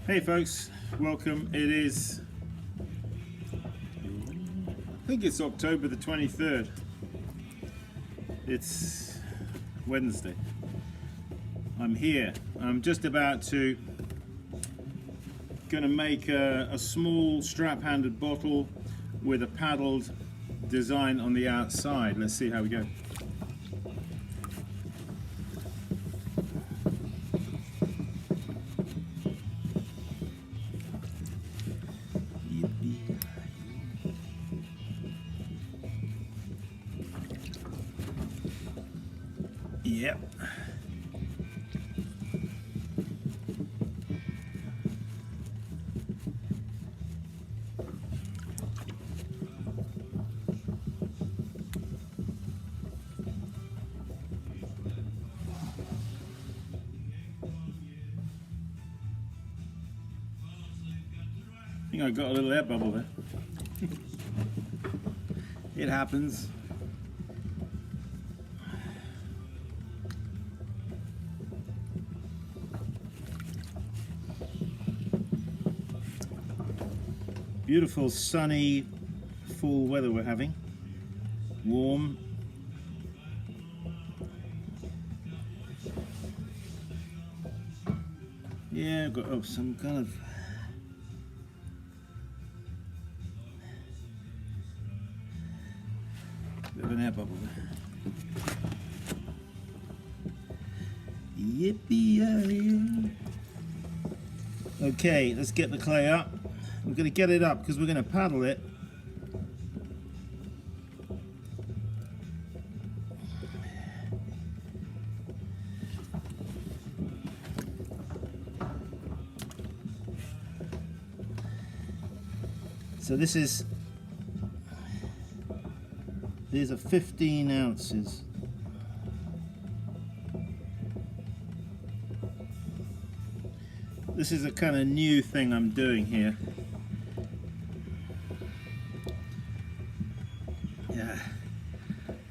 Hey folks, welcome. It is, I think it's October the 23rd. It's Wednesday. I'm here. I'm just about to gonna make a small strap-handed bottle with a paddled design on the outside. Let's see how we go. Yep. I think I got a little air bubble there. It happens. Beautiful sunny fall weather we're having. Warm. Yeah, I've got some kind of bit of an air bubble there. Yippee! Okay, let's get the clay up. We're going to get it up because we're going to paddle it. So these are 15 ounces. This is a kind of new thing I'm doing here.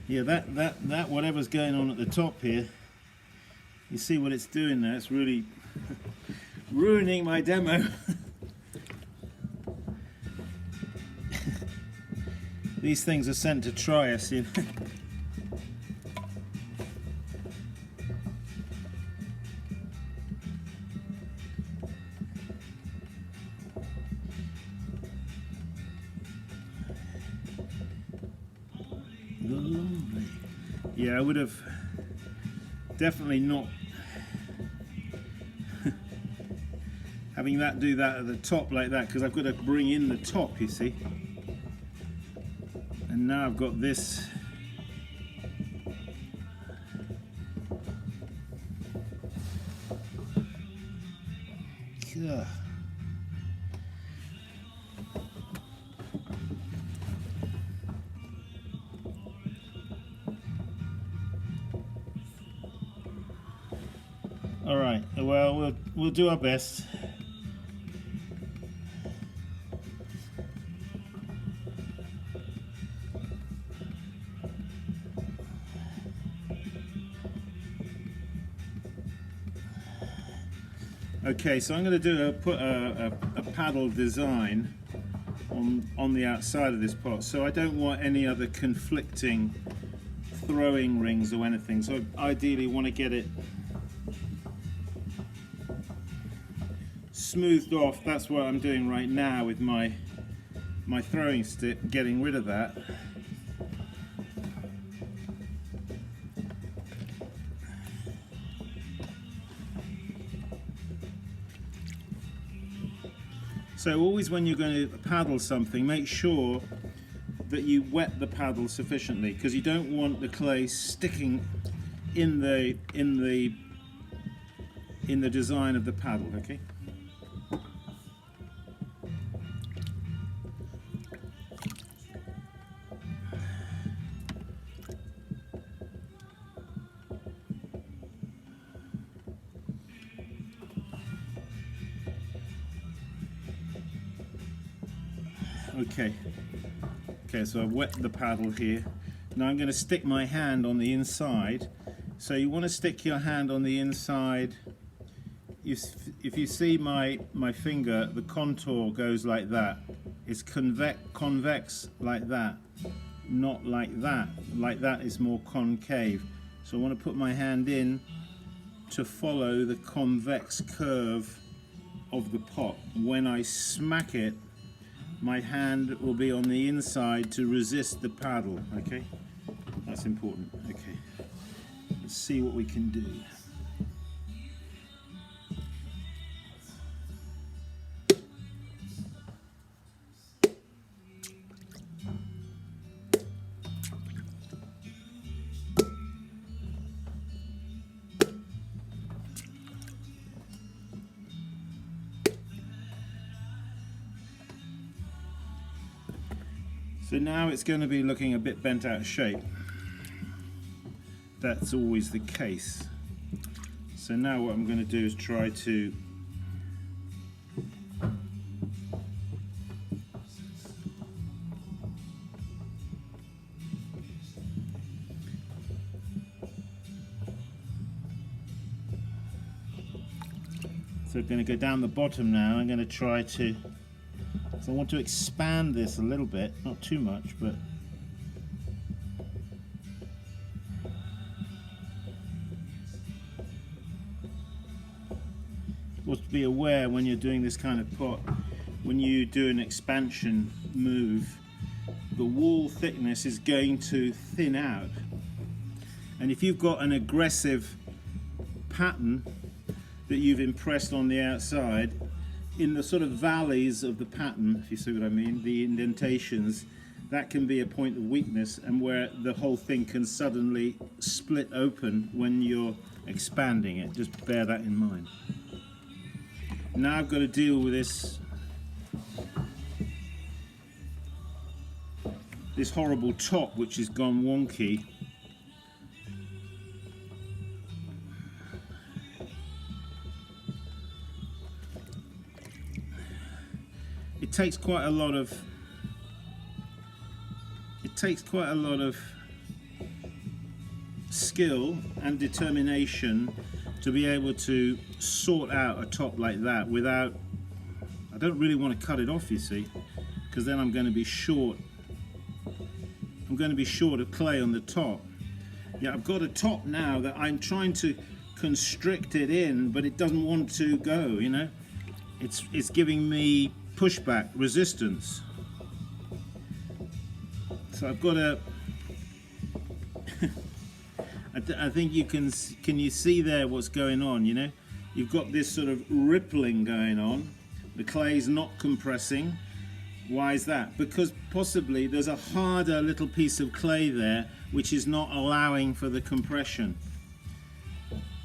Yeah, that whatever's going on at the top here, you see what it's doing there. It's really ruining my demo. These things are sent to try us, you know. Yeah, I would have definitely not having that do that at the top like that, because I've got to bring in the top, you see. And now I've got this. Ugh. All right. Well, we'll do our best. Okay, so I'm going to put a paddle design on the outside of this pot. So I don't want any other conflicting throwing rings or anything. So I ideally want to get it smoothed off. That's what I'm doing right now with my throwing stick, getting rid of that. So always when you're going to paddle something, make sure that you wet the paddle sufficiently, because you don't want the clay sticking in the design of the paddle, okay? Okay, so I've wet the paddle here. Now I'm going to stick my hand on the inside. So you want to stick your hand on the inside if you see my finger, the contour goes like that. It's convex like that, not like that. Like that is more concave. So I want to put my hand in to follow the convex curve of the pot. When I smack it, my hand will be on the inside to resist the paddle. Okay, that's important. Okay, let's see what we can do. So now it's going to be looking a bit bent out of shape. That's always the case. So now what I'm going to do is try to So I'm going to go down the bottom now. I'm going to try to, so I want to expand this a little bit, not too much, but you have to be aware when you're doing this kind of pot, when you do an expansion move, the wall thickness is going to thin out. And if you've got an aggressive pattern that you've impressed on the outside, in the sort of valleys of the pattern, if you see what I mean, the indentations, that can be a point of weakness and where the whole thing can suddenly split open when you're expanding it. Just bear that in mind. Now I've got to deal with this horrible top which has gone wonky. It takes quite a lot of skill and determination to be able to sort out a top like that without, I don't really want to cut it off, you see, because then I'm going to be short of clay on the top. Yeah, I've got a top now that I'm trying to constrict it in, but it doesn't want to go, you know. It's giving me pushback, resistance. So I've got to I think you can you see there what's going on, you know? You've got this sort of rippling going on. The clay's not compressing. Why is that? Because possibly there's a harder little piece of clay there which is not allowing for the compression.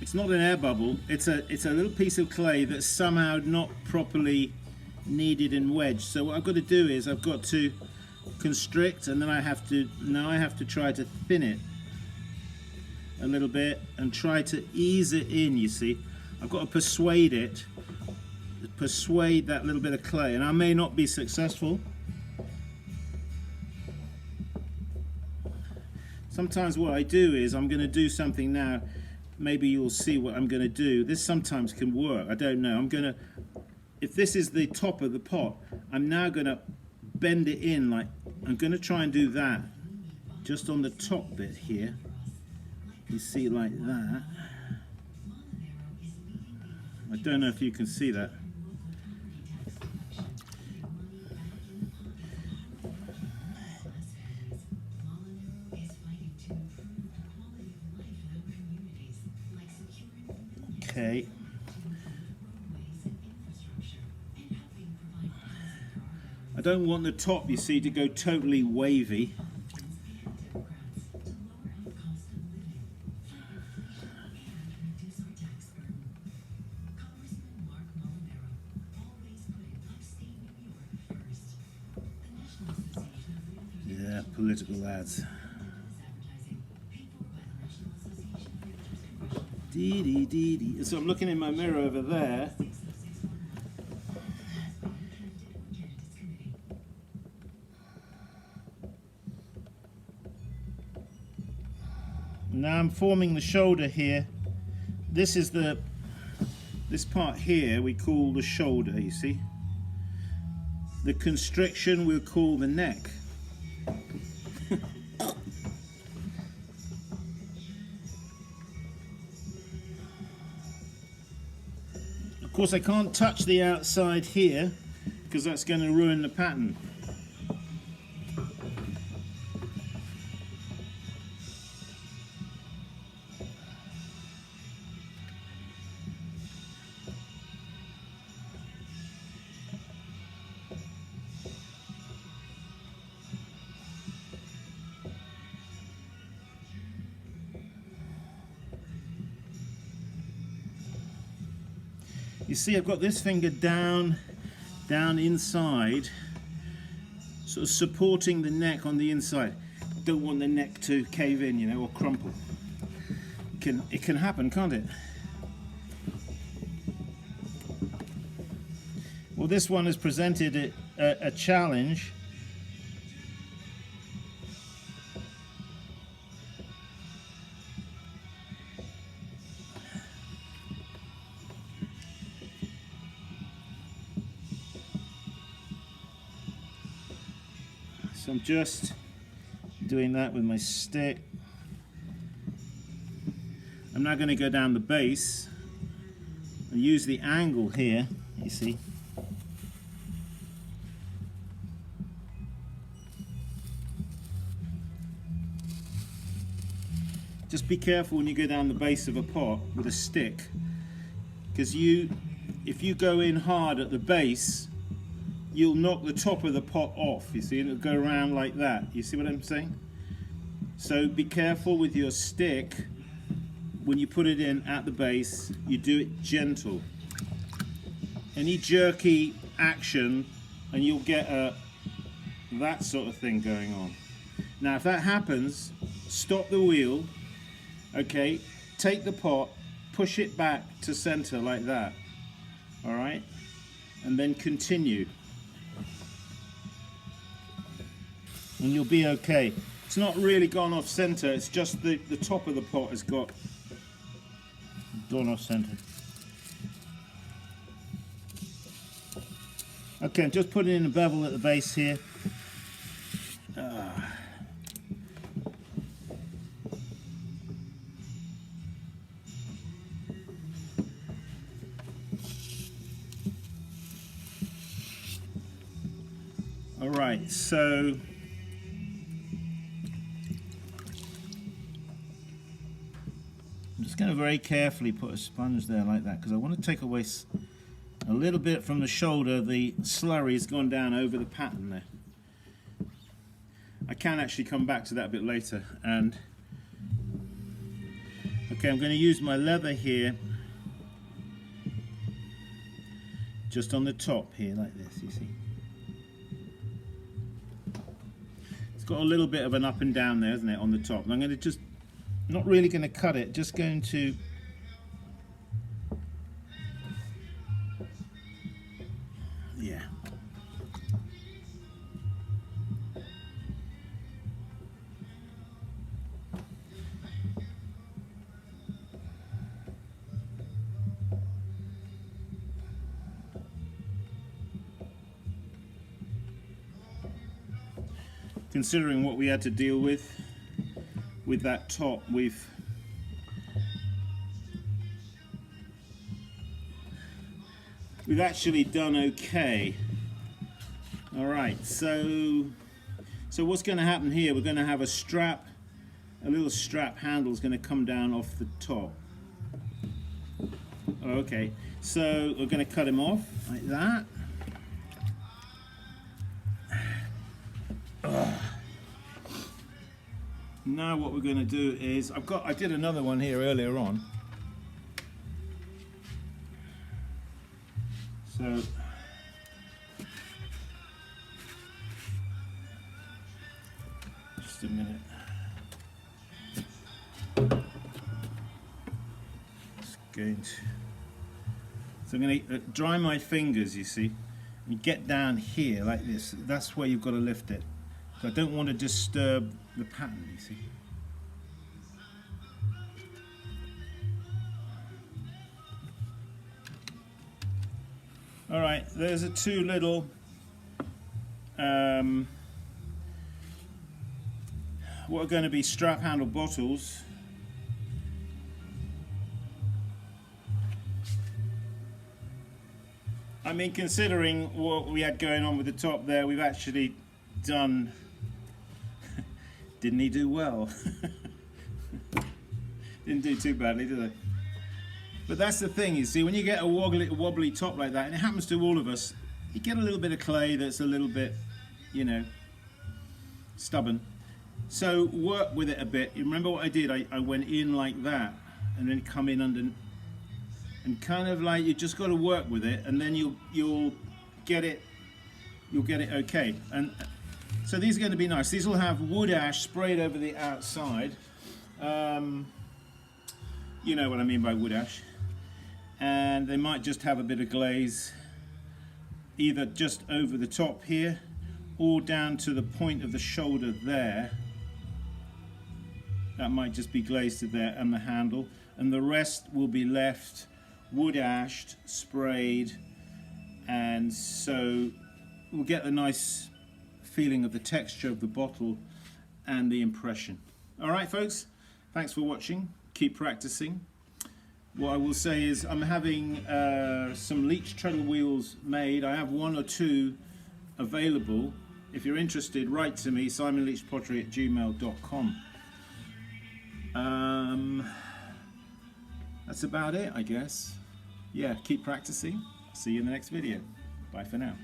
It's not an air bubble, it's a little piece of clay that's somehow not properly kneaded and wedged. So what I've got to do is I've got to constrict, and then I have to try to thin it a little bit and try to ease it in, you see. I've got to persuade that little bit of clay, and I may not be successful. Sometimes what I do is I'm going to do something now, maybe you'll see what I'm going to do. This sometimes can work, I don't know. If this is the top of the pot, I'm now going to bend it in, like I'm going to try and do that just on the top bit here. You see, like that. I don't know if you can see that. Okay. I don't want the top, you see, to go totally wavy. Yeah, political ads. Dee dee dee dee. So I'm looking in my mirror over there. Now I'm forming the shoulder here. This is the This part here we call the shoulder, you see. The constriction we'll call the neck. Of course, I can't touch the outside here because that's going to ruin the pattern. You see, I've got this finger down inside, sort of supporting the neck on the inside. Don't want the neck to cave in, you know, or crumple. It can happen, can't it? Well, this one has presented a challenge. So I'm just doing that with my stick. I'm now going to go down the base and use the angle here, you see. Just be careful when you go down the base of a pot with a stick, because if you go in hard at the base, you'll knock the top of the pot off, you see, and it'll go around like that. You see what I'm saying? So be careful with your stick when you put it in at the base. You do it gentle. Any jerky action and you'll get that sort of thing going on. Now if that happens, stop the wheel, okay, take the pot, push it back to center like that, all right, and then continue. And you'll be okay. It's not really gone off center, it's just the top of the pot has gone off center. Okay, I'm just putting in a bevel at the base here. All right, so I'm just going to very carefully put a sponge there like that, because I want to take away a little bit from the shoulder. The slurry has gone down over the pattern there. I can actually come back to that a bit later. And okay, I'm going to use my leather here, just on the top here like this, you see. It's got a little bit of an up and down there, isn't it, on the top. And I'm going to just, not really going to cut it, just going to considering what we had to deal with that top, we've actually done okay. All right, so what's going to happen here, we're going to have a little strap handle is going to come down off the top. Okay, so we're going to cut him off like that. Now what we're going to do is, I did another one here earlier on. So just a minute. So I'm going to dry my fingers, you see, and get down here like this. That's where you've got to lift it. So I don't want to disturb the pattern, you see. All right, there's a two little what are going to be strap handle bottles. I mean, considering what we had going on with the top there, we've actually done. Didn't he do well? Didn't do too badly, did they? But that's the thing, you see, when you get a wobbly top like that, and it happens to all of us, you get a little bit of clay that's a little bit, you know, stubborn. So work with it a bit. You remember what I did? I went in like that, and then come in under, and kind of like, you just got to work with it, and then you'll get it okay. And so these are going to be nice. These will have wood ash sprayed over the outside. You know what I mean by wood ash. And they might just have a bit of glaze either just over the top here or down to the point of the shoulder there. That might just be glazed to there, and the handle, and the rest will be left wood ashed, sprayed, and so we'll get the nice feeling of the texture of the bottle and the impression. All right, folks, thanks for watching. Keep practicing. What I will say is I'm having some Leach treadle wheels made. I have one or two available. If you're interested, write to me, simonleachpottery@gmail.com. That's about it, I guess. Yeah, keep practicing. See you in the next video. Bye for now.